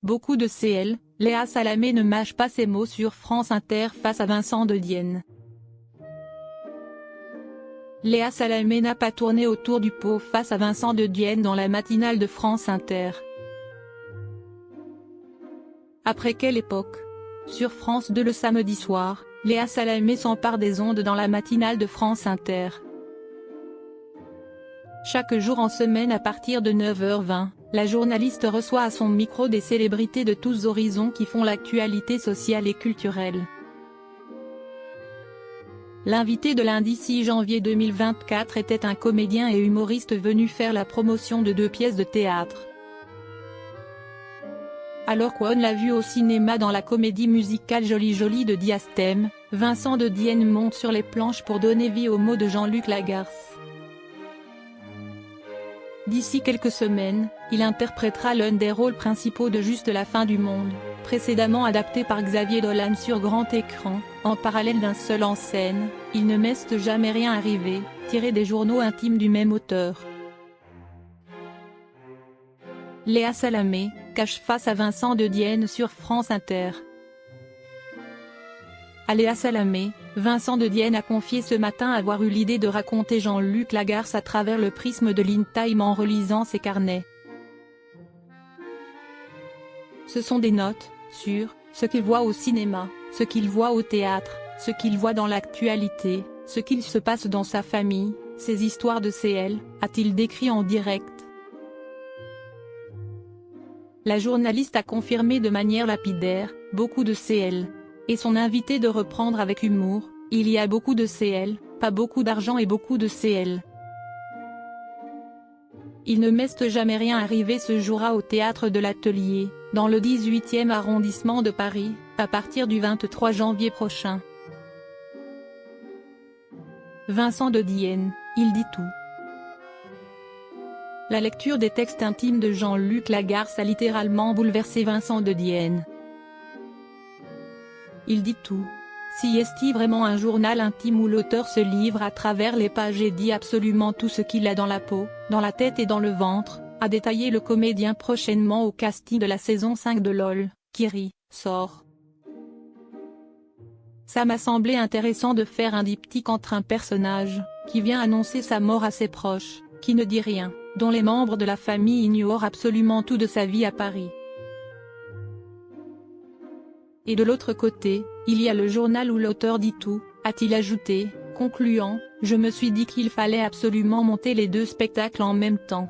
Beaucoup de CL, Léa Salamé ne mâche pas ses mots sur France Inter face à Vincent de Dienne. Léa Salamé n'a pas tourné autour du pot face à Vincent de Dienne dans la matinale de France Inter. Après quelle époque? Sur France 2 le samedi soir, Léa Salamé s'empare des ondes dans la matinale de France Inter. Chaque jour en semaine à partir de 9h20, la journaliste reçoit à son micro des célébrités de tous horizons qui font l'actualité sociale et culturelle. L'invité de lundi 6 janvier 2024 était un comédien et humoriste venu faire la promotion de 2 pièces de théâtre. Alors qu'on l'a vu au cinéma dans la comédie musicale Jolie Jolie de Diastème, Vincent de Dienne monte sur les planches pour donner vie aux mots de Jean-Luc Lagarce. D'ici quelques semaines, il interprétera l'un des rôles principaux de Juste la fin du monde, précédemment adapté par Xavier Dolan sur grand écran, en parallèle d'un seul en scène, Il ne m'est jamais rien arrivé, tiré des journaux intimes du même auteur. Léa Salamé, cache face à Vincent de Dienne sur France Inter. À Léa Salamé, Vincent de Dienne a confié ce matin avoir eu l'idée de raconter Jean-Luc Lagarce à travers le prisme de l'InTime en relisant ses carnets. Ce sont des notes, sur ce qu'il voit au cinéma, ce qu'il voit au théâtre, ce qu'il voit dans l'actualité, ce qu'il se passe dans sa famille, ses histoires de CL, a-t-il décrit en direct. La journaliste a confirmé de manière lapidaire, beaucoup de CL. Et son invité de reprendre avec humour, il y a beaucoup de CL, pas beaucoup d'argent et beaucoup de CL. Il ne m'est jamais rien arrivé se jouera au théâtre de l'Atelier, dans le 18e arrondissement de Paris, à partir du 23 janvier prochain. Vincent de Dienne, il dit tout. La lecture des textes intimes de Jean-Luc Lagarce a littéralement bouleversé Vincent de Dienne. Il dit tout. Si est-il vraiment un journal intime où l'auteur se livre à travers les pages et dit absolument tout ce qu'il a dans la peau, dans la tête et dans le ventre, a détaillé le comédien prochainement au casting de la saison 5 de LOL, qui sort. Ça m'a semblé intéressant de faire un diptyque entre un personnage, qui vient annoncer sa mort à ses proches, qui ne dit rien, dont les membres de la famille ignorent absolument tout de sa vie à Paris. Et de l'autre côté, il y a le journal où l'auteur dit tout, a-t-il ajouté, concluant, je me suis dit qu'il fallait absolument monter les 2 spectacles en même temps.